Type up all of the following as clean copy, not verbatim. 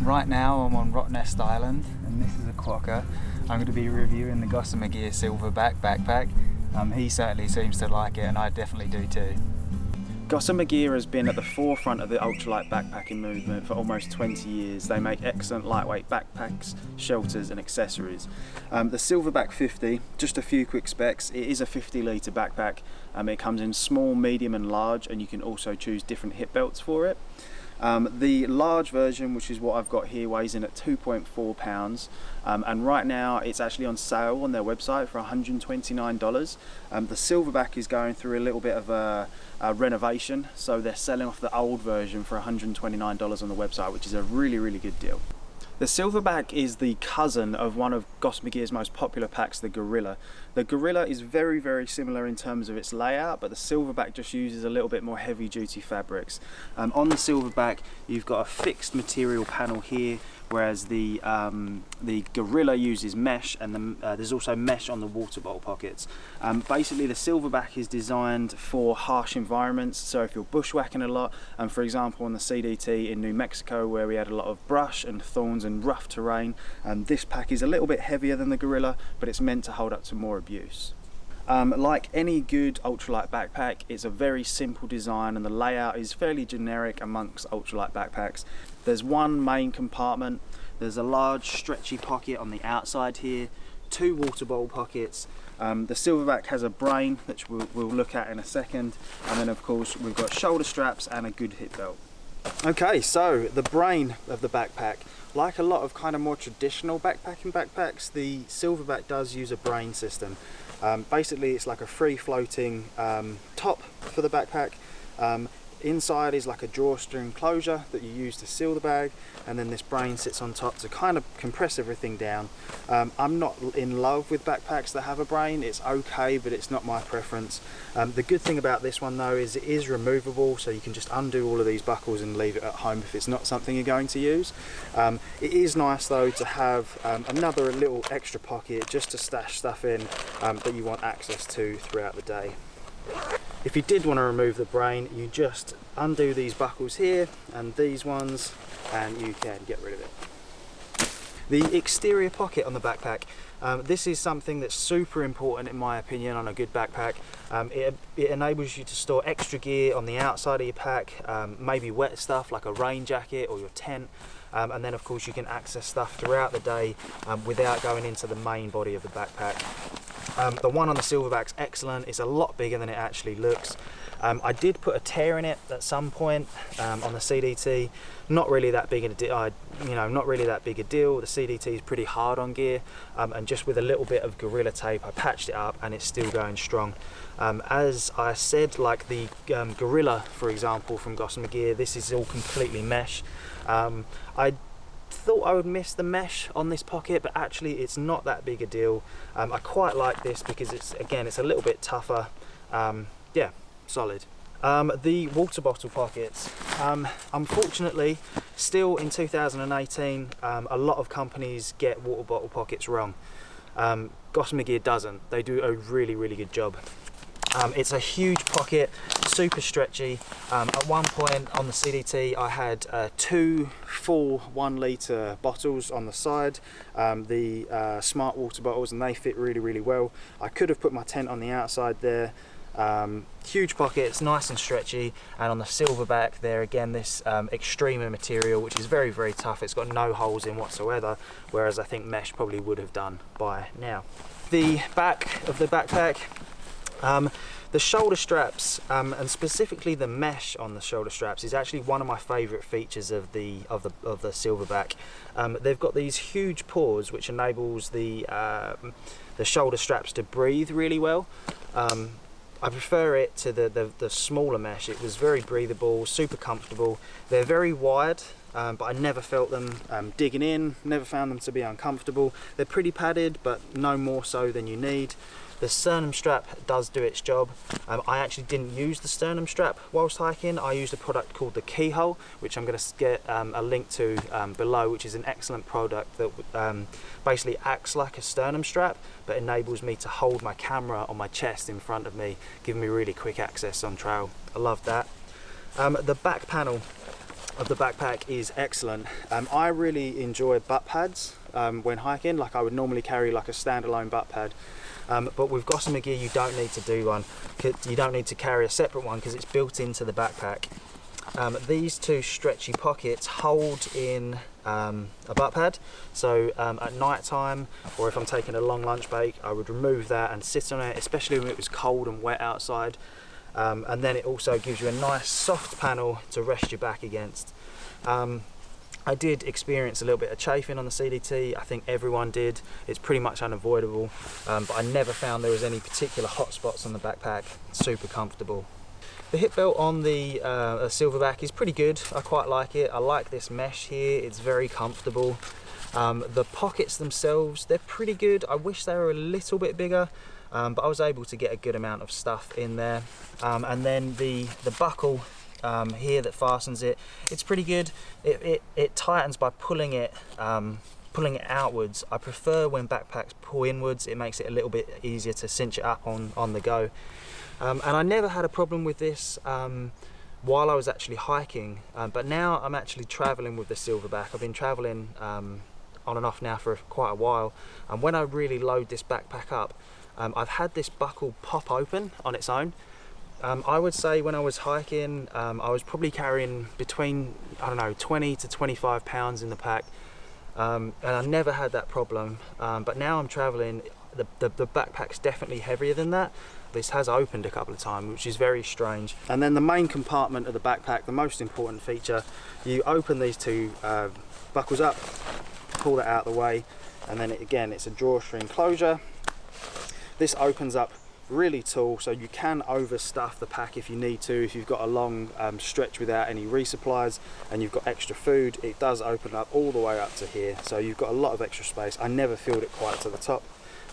Right now I'm on Rottnest Island and this is a quokka. I'm going to be reviewing the Gossamer Gear Silverback Backpack. He certainly seems to like it and I definitely do too. Gossamer Gear has been at the forefront of the ultralight backpacking movement for almost 20 years. They make excellent lightweight backpacks, shelters and accessories. The Silverback 50, just a few quick specs. It is a 50 litre backpack. It comes in small, medium and large, and you can also choose different hip belts for it. The large version, which is what I've got here, weighs in at 2.4 pounds, and right now it's actually on sale on their website for $129. The Silverback is going through a little bit of a renovation, so they're selling off the old version for $129 on the website, which is a really good deal. The Silverback is the cousin of one of Gossamer Gear's most popular packs, the Gorilla. The Gorilla is very similar in terms of its layout, but the Silverback just uses a little bit more heavy duty fabrics. On the Silverback you've got a fixed material panel here, whereas the Gorilla uses mesh, and there's also mesh on the water bottle pockets. Basically the Silverback is designed for harsh environments, so if you're bushwhacking a lot, and for example on the CDT in New Mexico where we had a lot of brush and thorns and rough terrain, this pack is a little bit heavier than the Gorilla, but it's meant to hold up to more abuse. Like any good ultralight backpack, it's a very simple design and the layout is fairly generic amongst ultralight backpacks. There's one main compartment, there's a large stretchy pocket on the outside here, two water bottle pockets. The Silverback has a brain, which we'll look at in a second, and then of course we've got shoulder straps and a good hip belt. Okay, so the brain of the backpack. Like a lot of kind of more traditional backpacking backpacks, the Silverback does use a brain system. Basically it's like a free floating top for the backpack. Inside is like a drawstring closure that you use to seal the bag, and then this brain sits on top to kind of compress everything down. I'm not in love with backpacks that have a brain. It's okay, but it's not my preference. The good thing about this one though is it is removable, so you can just undo all of these buckles and leave it at home if it's not something you're going to use. It is nice though to have another little extra pocket just to stash stuff in that you want access to throughout the day. If you did want to remove the brain, you just undo these buckles here and these ones and you can get rid of it. The exterior pocket on the backpack, this is something that's super important in my opinion on a good backpack. It enables you to store extra gear on the outside of your pack, maybe wet stuff like a rain jacket or your tent, and then of course you can access stuff throughout the day without going into the main body of the backpack. The one on the Silverback's excellent. It's a lot bigger than it actually looks. I did put a tear in it at some point on the CDT. Not really that big a deal. Not really that big a deal. The CDT is pretty hard on gear, and just with a little bit of Gorilla tape, I patched it up, and it's still going strong. As I said, like the Gorilla, for example, from Gossamer Gear, this is all completely mesh. I thought I would miss the mesh on this pocket, but actually it's not that big a deal. I quite like this because it's a little bit tougher. Yeah, solid. The water bottle pockets. Unfortunately, still in 2018, a lot of companies get water bottle pockets wrong. Gossamer Gear doesn't. They do a really good job. It's a huge pocket, super stretchy. At one point on the CDT I had two full 1 litre bottles on the side, the smart water bottles, and they fit really well. I could have put my tent on the outside there. Huge pockets, nice and stretchy, and on the Silverback there again this extremer material, which is very tough. It's got no holes in whatsoever, whereas I think mesh probably would have done by now. The back of the backpack, the shoulder straps, and specifically the mesh on the shoulder straps, is actually one of my favourite features of the Silverback. They've got these huge paws which enables the shoulder straps to breathe really well. I prefer it to the smaller mesh. It was very breathable, super comfortable. They're very wide, but I never felt them digging in, never found them to be uncomfortable. They're pretty padded, but no more so than you need. The sternum strap does do its job. I actually didn't use the sternum strap whilst hiking. I used a product called the Keyhole, which I'm going to get a link to below, which is an excellent product that basically acts like a sternum strap, but enables me to hold my camera on my chest in front of me, giving me really quick access on trail. I love that. The back panel. of the backpack is excellent. I really enjoy butt pads when hiking. Like I would normally carry like a standalone butt pad, but with Gossamer Gear you don't need to do one. You don't need to carry a separate one because it's built into the backpack. These two stretchy pockets hold in a butt pad, so at night time, or if I'm taking a long lunch break, I would remove that and sit on it, especially when it was cold and wet outside. And then it also gives you a nice soft panel to rest your back against. I did experience a little bit of chafing on the CDT. I think everyone did. It's pretty much unavoidable, but I never found there was any particular hot spots on the backpack. It's super comfortable. The hip belt on the Silverback is pretty good. I quite like it. I like this mesh here. It's very comfortable. The pockets themselves, they're pretty good. I wish they were a little bit bigger, but I was able to get a good amount of stuff in there. And then the buckle here that fastens it, it's pretty good. It tightens by pulling it outwards. I prefer when backpacks pull inwards. It makes it a little bit easier to cinch it up on the go. And I never had a problem with this while I was actually hiking, but now I'm actually traveling with the Silverback. I've been traveling on and off now for quite a while, and when I really load this backpack up, I've had this buckle pop open on its own. I would say when I was hiking, I was probably carrying between, I don't know, 20 to 25 pounds in the pack, and I never had that problem. But now I'm traveling, the backpack's definitely heavier than that. This has opened a couple of times, which is very strange. And then the main compartment of the backpack, the most important feature, you open these two buckles up, pull that out of the way, and then again, it's a drawstring closure. This opens up really tall, so you can overstuff the pack if you need to. If you've got a long stretch without any resupplies and you've got extra food, it does open up all the way up to here, so you've got a lot of extra space. I never filled it quite to the top.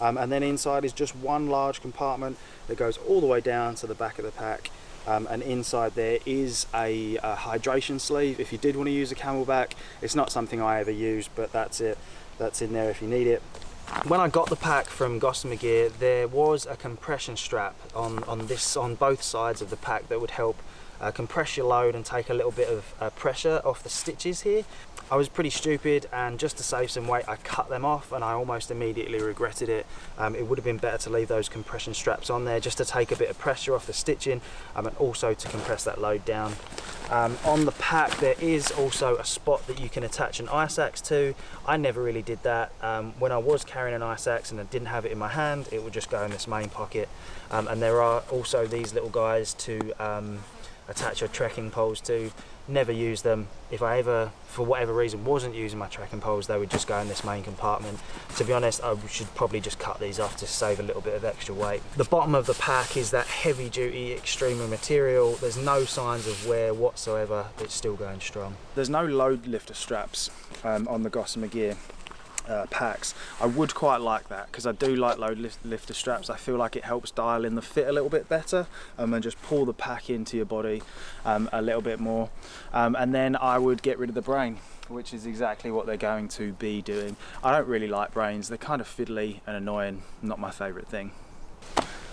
And then inside is just one large compartment that goes all the way down to the back of the pack, and inside there is a hydration sleeve if you did want to use a camelback. It's not something I ever used, but that's it. That's in there if you need it. When I got the pack from Gossamer Gear, there was a compression strap on both sides of the pack that would help compress your load and take a little bit of pressure off the stitches here. I was pretty stupid, and just to save some weight I cut them off, and I almost immediately regretted it. It would have been better to leave those compression straps on there just to take a bit of pressure off the stitching, and also to compress that load down. On the pack there is also a spot that you can attach an ice axe to. I never really did that. When I was carrying an ice axe and I didn't have it in my hand, it would just go in this main pocket. And there are also these little guys to attach your trekking poles to. Never use them. If I ever, for whatever reason, wasn't using my trekking poles, they would just go in this main compartment. To be honest, I should probably just cut these off to save a little bit of extra weight. The bottom of the pack is that heavy duty extreme material. There's no signs of wear whatsoever. It's still going strong. There's no load lifter straps on the Gossamer Gear packs. I would quite like that, because I do like load lifter straps. I feel like it helps dial in the fit a little bit better, and just pull the pack into your body a little bit more. And then I would get rid of the brain, which is exactly what they're going to be doing. I don't really like brains. They're kind of fiddly and annoying. Not my favourite thing.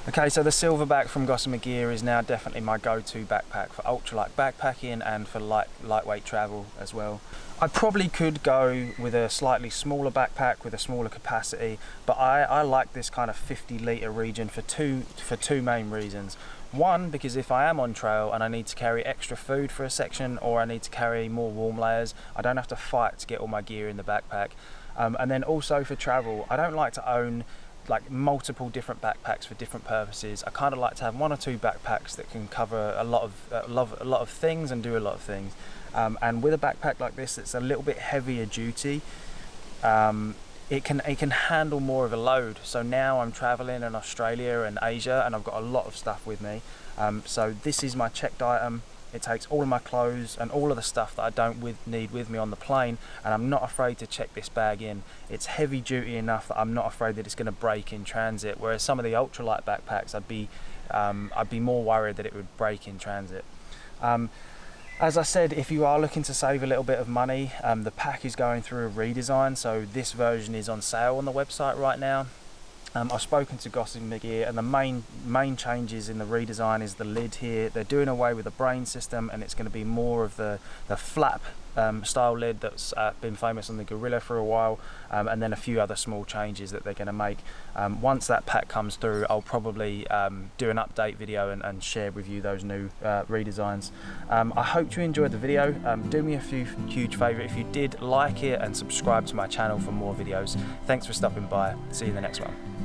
Okay, so the Silverback from Gossamer Gear is now definitely my go-to backpack for ultralight backpacking and for lightweight travel as well. I probably could go with a slightly smaller backpack with a smaller capacity, but I like this kind of 50 litre region for two main reasons. One, because if I am on trail and I need to carry extra food for a section, or I need to carry more warm layers, I don't have to fight to get all my gear in the backpack. And then also for travel, I don't like to own like multiple different backpacks for different purposes. I kind of like to have one or two backpacks that can cover a lot of things and do a lot of things. And with a backpack like this, it's a little bit heavier duty. It can handle more of a load. So now I'm traveling in Australia and Asia, and I've got a lot of stuff with me. So this is my checked item. It takes all of my clothes and all of the stuff that I don't need with me on the plane, and I'm not afraid to check this bag in. It's heavy duty enough that I'm not afraid that it's going to break in transit, whereas some of the ultralight backpacks I'd be more worried that it would break in transit. As I said, if you are looking to save a little bit of money, the pack is going through a redesign, so this version is on sale on the website right now. I've spoken to Gossamer Gear, and the main changes in the redesign is the lid here. They're doing away with the brain system, and it's going to be more of the flap style lid that's been famous on the Gorilla for a while, and then a few other small changes that they're going to make. Once that pack comes through, I'll probably do an update video and share with you those new redesigns. I hope you enjoyed the video. Do me a huge favour if you did, like it and subscribe to my channel for more videos. Thanks for stopping by. See you in the next one.